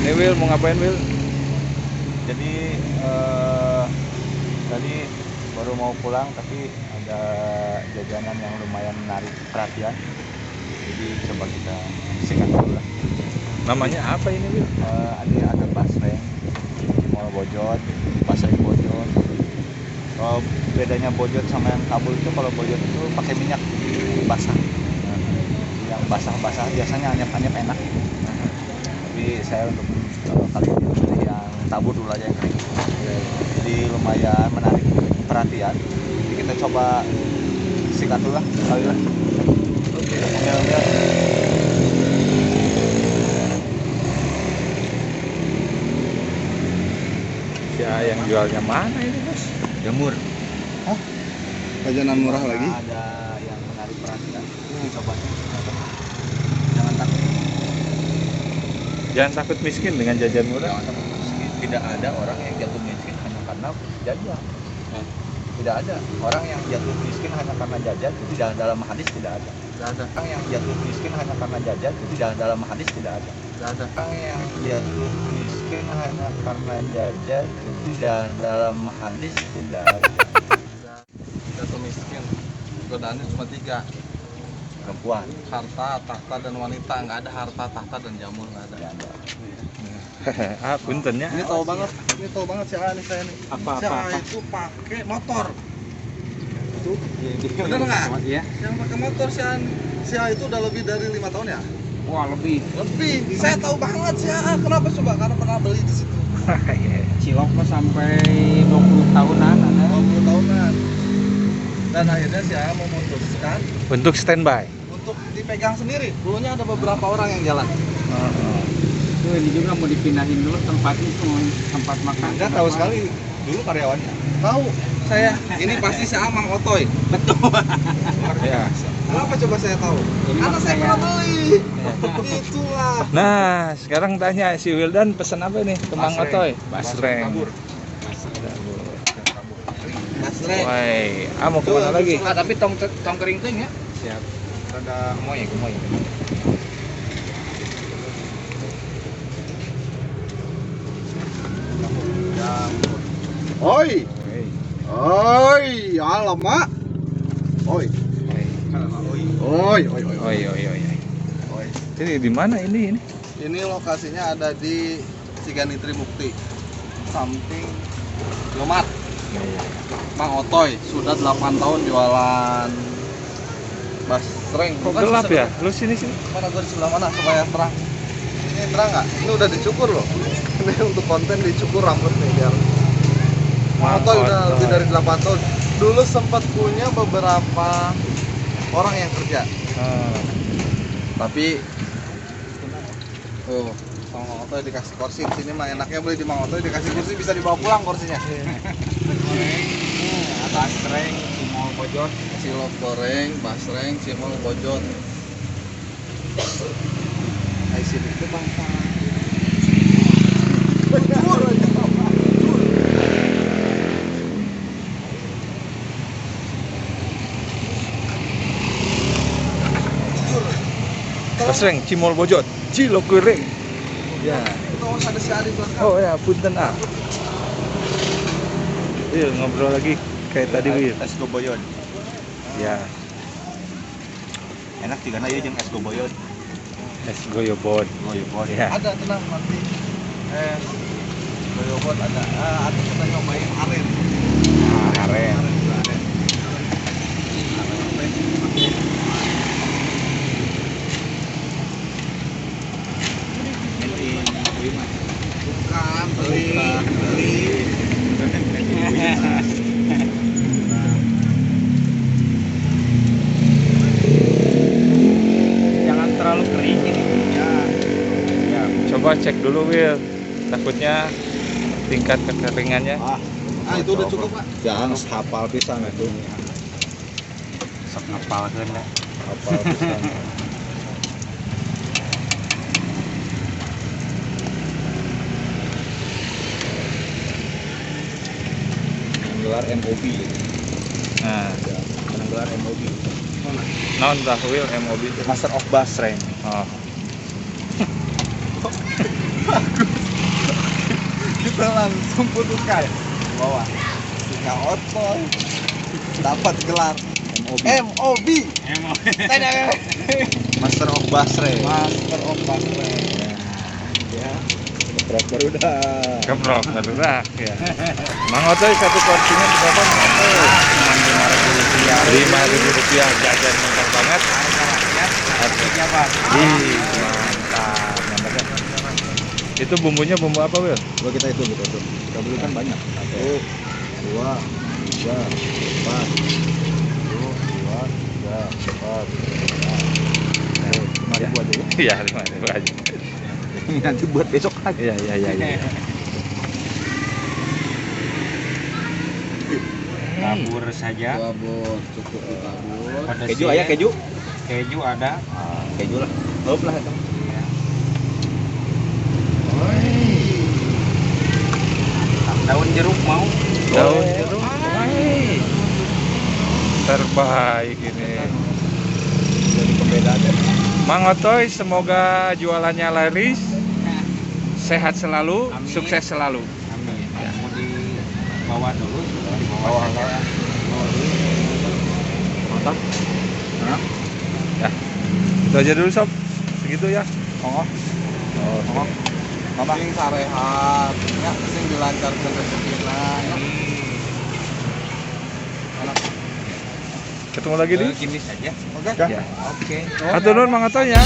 Ini Will mau ngapain Will? Jadi tadi baru mau pulang tapi ada jajanan yang lumayan menarik perhatian. Jadi coba kita sikat dulu lah. Namanya apa ini Will? Ada basreng, cimol bojot, basreng bojot. Kalau bedanya bojot sama yang kabul itu, kalau bojot itu pakai minyak basah. Yang basah-basah biasanya anyep-anyep enak. Tapi saya untuk kali ini pilih yang tabur dulu aja yang kering. Jadi lumayan menarik perhatian. Jadi kita coba sikat dulu lah kali lah. Oke. Ya yang jualnya mana ini Bos? Jamur. Hah? Jajanan murah lagi? Ada yang menarik perhatian. Coba. Jangan takut. Jangan takut miskin dengan jajan murah. Jangan takut miskin. Tidak ada orang yang jatuh miskin hanya karena jajan. Tidak ada orang yang jatuh miskin hanya karena jajan, itu tidak dalam hadis, tidak ada. Tidak ada. Orang yang jatuh miskin hanya karena jajan, itu tidak dalam hadis, tidak ada. Tidak ada. Orang yang jatuh miskin hanya karena jajan, itu tidak dalam hadis, tidak ada. Jatuh miskin, godaannya cuma 3. Perempuan. Harta, tahta, dan wanita. Nggak ada harta, tahta, dan jamur, nggak ada. Tidak ada. Puntennya. Ini tahu banget si A nih saya nih. Apa? Si A itu pakai motor. Bener nggak? Iya. Yang pakai motor si A itu udah lebih dari 5 tahun ya? Wah, lebih. Saya tahu banget si A. Kenapa coba? Karena pernah beli di situ. Cilok mah sampai 20 tahunan ada. 20 tahunan. Dan akhirnya si A memutuskan Untuk standby. untuk dipegang sendiri. Dulunya ada beberapa orang yang jalan. Itu ini juga mau dipindahin dulu tempatnya, tempat makan. Anda tahu sekali dulu karyawannya. Tahu saya ini pasti si A Mang Otoy. Betul. Luar biasa. Kenapa coba saya tahu? Ini Karena saya pernah beli. Itulah. Nah, sekarang tanya si Wildan pesan apa nih ke Mang Basreng. Otoy? Basreng. Kabur. Mas Re. Woi, mau kemana lagi? Ah, tapi tong kering ting ya. Siap. Ada gemoy. Oi. Oi, alamak. Oi. Oi. Oi. Ini di mana ini? Ini lokasinya ada di Sigani Trimukti. Samping Yomat. Mang Otoy sudah 8 tahun jualan basreng. Kok gelap ya? Lu sini. Mana gua di sebelah mana supaya terang? Ini terang nggak? Ini udah dicukur loh. Ini untuk konten dicukur rambut nih biar. Mang Otoy udah lebih dari 8 tahun. Dulu sempat punya beberapa orang yang kerja. Tapi sama Mang Otoy dikasih kursi di sini mah enaknya beli di Mang Otoy dikasih kursi bisa dibawa pulang kursinya. Basreng, cimol bojot. Cilok goreng, basreng, cimol bojot. Aisyah itu bangsa. Basreng, cimol bojot, cilok goreng. Ya. Itu ada si Adi belakang. Oh ya, punten ah. Wil ngobrol lagi kayak tadi Wil. Es goboyon. Ya, Enak juga na jeung es goboyon. es goyobot. Goyobon. Ya. Ada tenang nanti. Goyobot ada. Ada kita nyobain aren. Aren. Bukan beli. Jangan terlalu kering ini. Ya, coba cek dulu Wil. Takutnya tingkat kekeringannya. Itu udah cukup Pak. Jangan hafal pisan itu. Sok ngapalkeun da. Hafal pisan. Gelar MOB. Nah, Gelar MOB. naon tah Wil MOB itu? Master of Basreng. Oh. Bagus. langsung putuskan bawah Tika Otboy dapat gelar MOB Master of Basre. Master of Basre ya Proper udah. Keprok darurat ya. Mang Otoy satu porsinya berapa? Cuma 5.000 rupiah. 5.000 rupiah, jajan mantap banget. Pejabat. Ih, mantap. Itu bumbunya bumbu apa, Wil? Coba kita hitung gitu tuh. Kita beli kan banyak. 1, 2, 3, 4. 5.000 aja ya. Iya, 5.000 aja. Ini nanti buat besok lagi. Iya. Tabur saja. tabur cukup ditabur Pedesin. Keju ayah keju. Keju ada. Keju lah. Hop lah itu. Ya. Daun jeruk mau? Daun jeruk. Terbaik ini. Jadi pembeda deh. Mang Otoy, semoga jualannya laris, sehat selalu, Amin. sukses selalu. Amin. Mau dibawa dulu, dibawa Bawa saja. lah. Mantap. Nah, Itu aja dulu sob, segitu ya. ongok. Ongok. Mama. sing sarehat ya sing dilancarkan rezekina ya Ketemu lagi di. Gini saja. oke Ya. Oke. Hatur nuhun Mang Otoy ya.